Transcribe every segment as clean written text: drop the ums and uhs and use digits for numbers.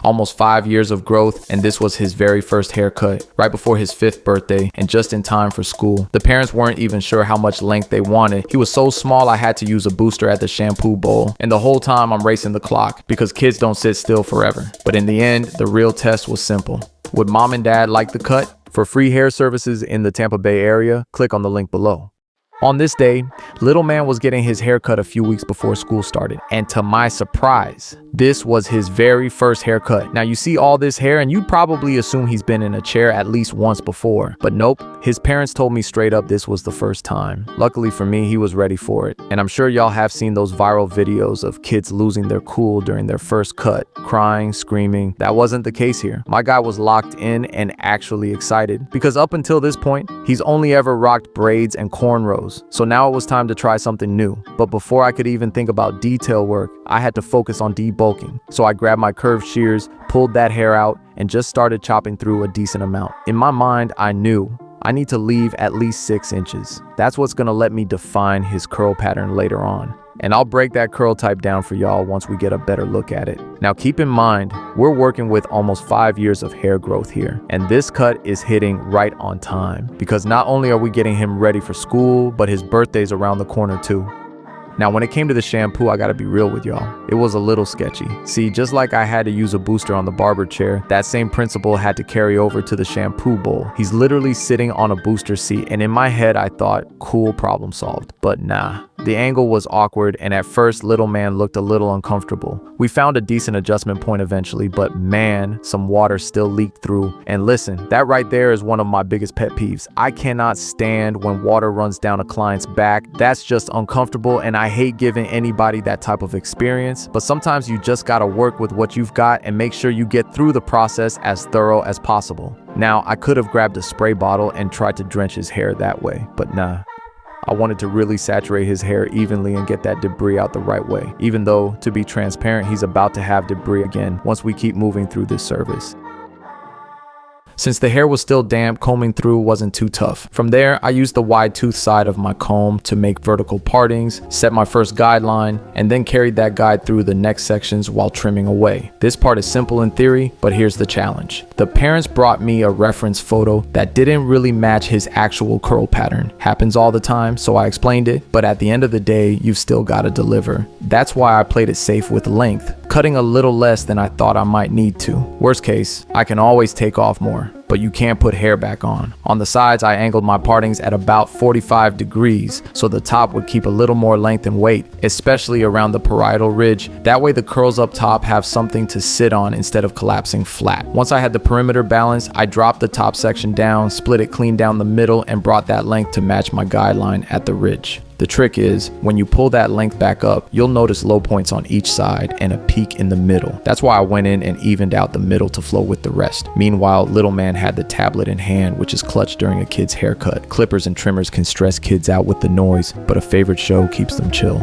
Almost 5 years of growth, and this was his very first haircut, right before his 5th birthday, and just in time for school. The parents weren't even sure how much length they wanted. He was so small I had to use a booster at the shampoo bowl, and the whole time I'm racing the clock, because kids don't sit still forever. But in the end, the real test was simple. Would mom and dad like the cut? For free hair services in the Tampa Bay area, click on the link below. On this day, little man was getting his haircut a few weeks before school started, and to my surprise, this was his very first haircut. Now you see all this hair and you probably assume he's been in a chair at least once before, but nope, his parents told me straight up this was the first time. Luckily for me, he was ready for it, and I'm sure y'all have seen those viral videos of kids losing their cool during their first cut, crying, screaming. That wasn't the case here. My guy was locked in and actually excited, because up until this point, he's only ever rocked braids and cornrows. So now it was time to try something new. But before I could even think about detail work, I had to focus on debulking. So I grabbed my curved shears, pulled that hair out, and just started chopping through a decent amount. In my mind, I knew I need to leave at least 6 inches. That's what's gonna let me define his curl pattern later on. And I'll break that curl type down for y'all once we get a better look at it. Now keep in mind, we're working with almost 5 years of hair growth here, and this cut is hitting right on time, because not only are we getting him ready for school, but his birthday's around the corner too. Now, when it came to the shampoo, I gotta be real with y'all. It was a little sketchy. See, just like I had to use a booster on the barber chair, that same principle had to carry over to the shampoo bowl. He's literally sitting on a booster seat, and in my head, I thought, cool, problem solved. But nah. The angle was awkward, and at first, little man looked a little uncomfortable. We found a decent adjustment point eventually, but man, some water still leaked through. And listen, that right there is one of my biggest pet peeves. I cannot stand when water runs down a client's back. That's just uncomfortable, and I hate giving anybody that type of experience. But sometimes you just gotta work with what you've got and make sure you get through the process as thorough as possible. Now, I could have grabbed a spray bottle and tried to drench his hair that way, but nah. I wanted to really saturate his hair evenly and get that debris out the right way, even though, to be transparent, he's about to have debris again once we keep moving through this service. Since the hair was still damp, combing through wasn't too tough. From there, I used the wide tooth side of my comb to make vertical partings, set my first guideline, and then carried that guide through the next sections while trimming away. This part is simple in theory, but here's the challenge. The parents brought me a reference photo that didn't really match his actual curl pattern. Happens all the time, so I explained it, but at the end of the day, you've still gotta deliver. That's why I played it safe with length, cutting a little less than I thought I might need to. Worst case, I can always take off more, but you can't put hair back on. On the sides, I angled my partings at about 45 degrees, so the top would keep a little more length and weight, especially around the parietal ridge. That way the curls up top have something to sit on instead of collapsing flat. Once I had the perimeter balanced, I dropped the top section down, split it clean down the middle, and brought that length to match my guideline at the ridge. The trick is, when you pull that length back up, you'll notice low points on each side and a peak in the middle. That's why I went in and evened out the middle to flow with the rest. Meanwhile, little man had the tablet in hand, which is clutch during a kid's haircut. Clippers and trimmers can stress kids out with the noise, but a favorite show keeps them chill.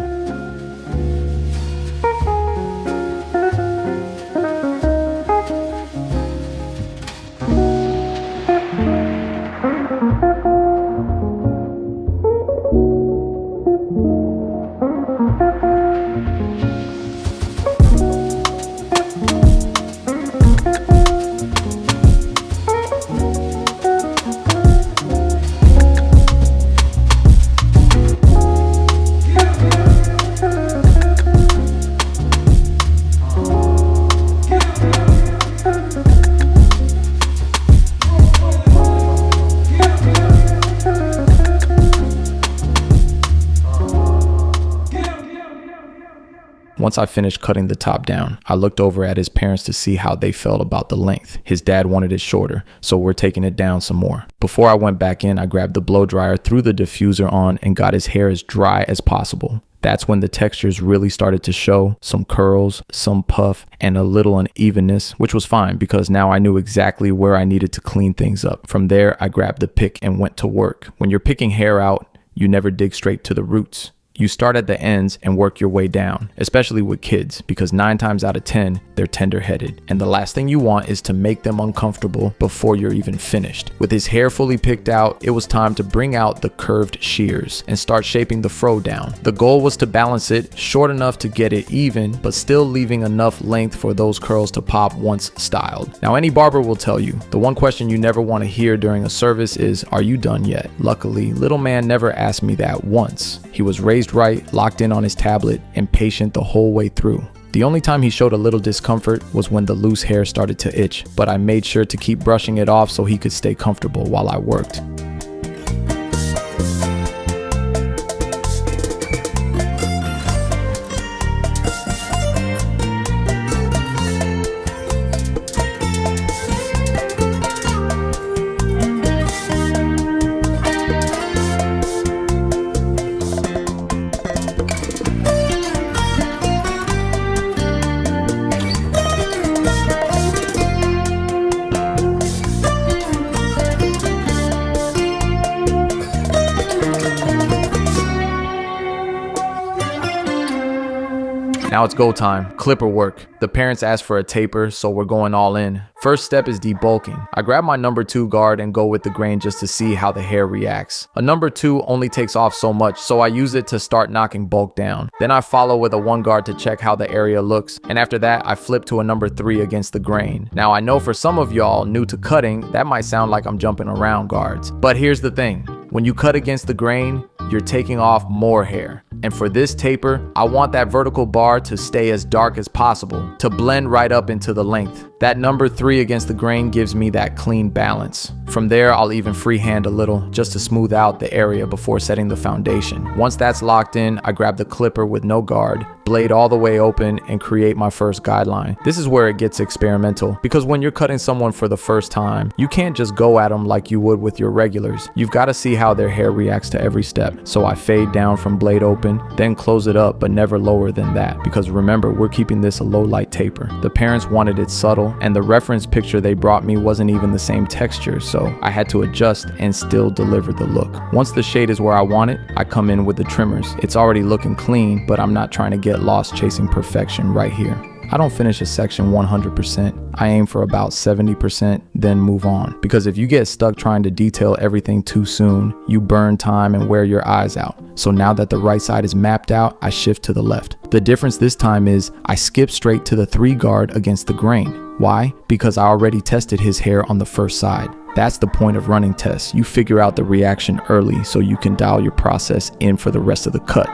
Once I finished cutting the top down, I looked over at his parents to see how they felt about the length. His dad wanted it shorter, so we're taking it down some more. Before I went back in, I grabbed the blow dryer, threw the diffuser on, and got his hair as dry as possible. That's when the textures really started to show, some curls, some puff, and a little unevenness, which was fine because now I knew exactly where I needed to clean things up. From there, I grabbed the pick and went to work. When you're picking hair out, you never dig straight to the roots. You start at the ends and work your way down, especially with kids, because 9 times out of 10, they're tender-headed. And the last thing you want is to make them uncomfortable before you're even finished. With his hair fully picked out, it was time to bring out the curved shears and start shaping the fro down. The goal was to balance it short enough to get it even, but still leaving enough length for those curls to pop once styled. Now, any barber will tell you, the one question you never want to hear during a service is, "Are you done yet?" Luckily, little man never asked me that once. He was raised right, locked in on his tablet, and patient the whole way through. The only time he showed a little discomfort was when the loose hair started to itch, but I made sure to keep brushing it off so he could stay comfortable while I worked. Now it's go time, clipper work. The parents asked for a taper, so we're going all in. First step is debulking. I grab my number 2 guard and go with the grain just to see how the hair reacts. A number 2 only takes off so much, so I use it to start knocking bulk down. Then I follow with a 1 guard to check how the area looks, and after that I flip to a number 3 against the grain. Now I know for some of y'all new to cutting, that might sound like I'm jumping around guards. But here's the thing, when you cut against the grain, you're taking off more hair. And for this taper, I want that vertical bar to stay as dark as possible, to blend right up into the length. That number 3 against the grain gives me that clean balance. From there, I'll even freehand a little just to smooth out the area before setting the foundation. Once that's locked in, I grab the clipper with no guard, blade all the way open, and create my first guideline. This is where it gets experimental, because when you're cutting someone for the first time, you can't just go at them like you would with your regulars. You've got to see how their hair reacts to every step. So I fade down from blade open, then close it up, but never lower than that, because remember, we're keeping this a low light taper. The parents wanted it subtle, and the reference picture they brought me wasn't even the same texture, so I had to adjust and still deliver the look. Once the shade is where I want it, I come in with the trimmers. It's already looking clean, but I'm not trying to get lost chasing perfection right here. I don't finish a section 100%. I aim for about 70%, then move on. Because if you get stuck trying to detail everything too soon, you burn time and wear your eyes out. So now that the right side is mapped out, I shift to the left. The difference this time is I skip straight to the 3 guard against the grain. Why? Because I already tested his hair on the first side. That's the point of running tests. You figure out the reaction early so you can dial your process in for the rest of the cut.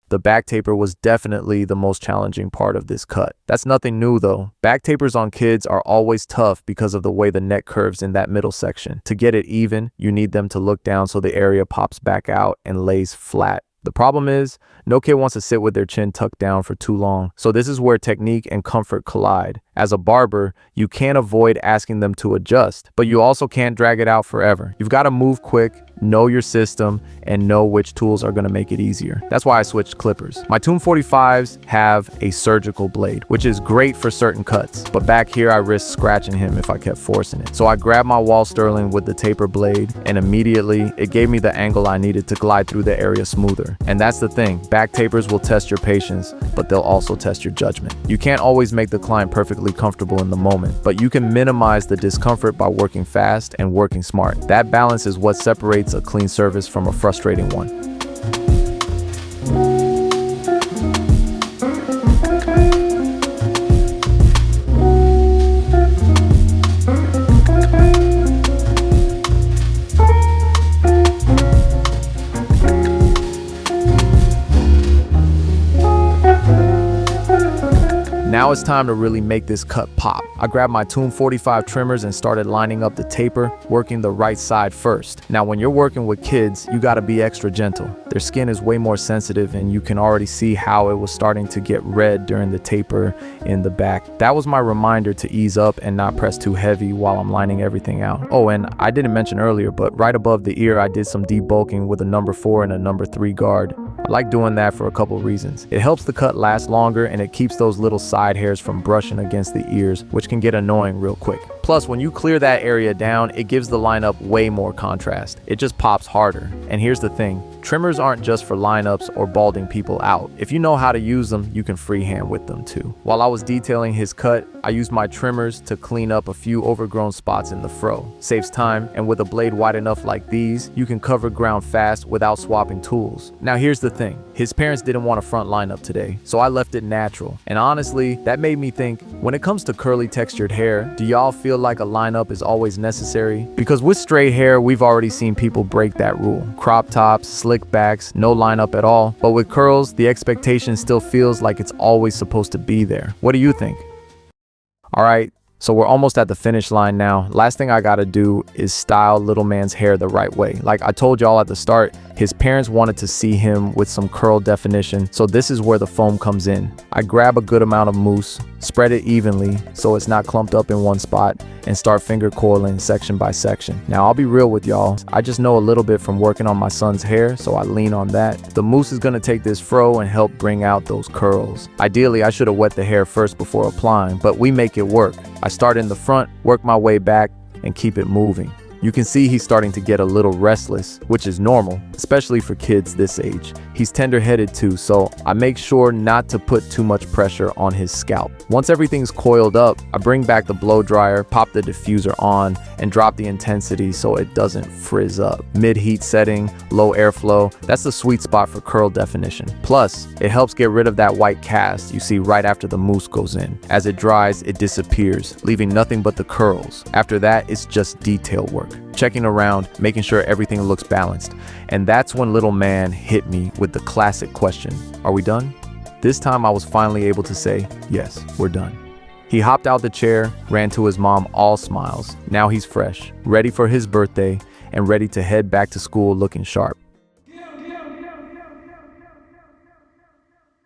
The back taper was definitely the most challenging part of this cut. That's nothing new though. Back tapers on kids are always tough because of the way the neck curves in that middle section. To get it even, you need them to look down so the area pops back out and lays flat. The problem is, no kid wants to sit with their chin tucked down for too long. So this is where technique and comfort collide. As a barber, you can't avoid asking them to adjust, but you also can't drag it out forever. You've got to move quick, know your system, and know which tools are going to make it easier. That's why I switched clippers. My Tomb 45s have a surgical blade, which is great for certain cuts, but back here I risked scratching him if I kept forcing it. So I grabbed my wall sterling with the taper blade, and immediately it gave me the angle I needed to glide through the area smoother. And that's the thing, back tapers will test your patience, but they'll also test your judgment. You can't always make the client perfectly comfortable in the moment, but you can minimize the discomfort by working fast and working smart. That balance is what separates a clean service from a frustrating one. Now it's time to really make this cut pop. I grabbed my Tomb 45 trimmers and started lining up the taper, working the right side first. Now when you're working with kids, you gotta be extra gentle. Their skin is way more sensitive and you can already see how it was starting to get red during the taper in the back. That was my reminder to ease up and not press too heavy while I'm lining everything out. Oh, and I didn't mention earlier, but right above the ear, I did some debulking with a number 4 and a number 3 guard. I like doing that for a couple reasons. It helps the cut last longer and it keeps those little side hairs from brushing against the ears, which can get annoying real quick. Plus, when you clear that area down, it gives the lineup way more contrast. It just pops harder. And here's the thing, trimmers aren't just for lineups or balding people out. If you know how to use them, you can freehand with them too. While I was detailing his cut, I used my trimmers to clean up a few overgrown spots in the fro. Saves time, and with a blade wide enough like these, you can cover ground fast without swapping tools. Now here's the thing, his parents didn't want a front lineup today, so I left it natural. And honestly, that made me think, when it comes to curly textured hair, do y'all feel like a lineup is always necessary? Because with straight hair, we've already seen people break that rule. Crop tops, slick backs, no lineup at all. But with curls, the expectation still feels like it's always supposed to be there. What do you think? All right, so we're almost at the finish line now. Last thing I gotta do is style little man's hair the right way. Like I told y'all at the start, his parents wanted to see him with some curl definition, so this is where the foam comes in. I grab a good amount of mousse, spread it evenly so it's not clumped up in one spot, and start finger coiling section by section. Now I'll be real with y'all, I just know a little bit from working on my son's hair, so I lean on that. The mousse is gonna take this fro and help bring out those curls. Ideally, I should have wet the hair first before applying, but we make it work. I start in the front, work my way back, and keep it moving. You can see he's starting to get a little restless, which is normal, especially for kids this age. He's tender-headed too, so I make sure not to put too much pressure on his scalp. Once everything's coiled up, I bring back the blow dryer, pop the diffuser on, and drop the intensity so it doesn't frizz up. Mid-heat setting, low airflow, that's the sweet spot for curl definition. Plus, it helps get rid of that white cast you see right after the mousse goes in. As it dries, it disappears, leaving nothing but the curls. After that, it's just detail work. Checking around, making sure everything looks balanced. And that's when little man hit me with the classic question, are we done? This time I was finally able to say, yes, we're done. He hopped out the chair, ran to his mom, all smiles. Now he's fresh, ready for his birthday, and ready to head back to school looking sharp.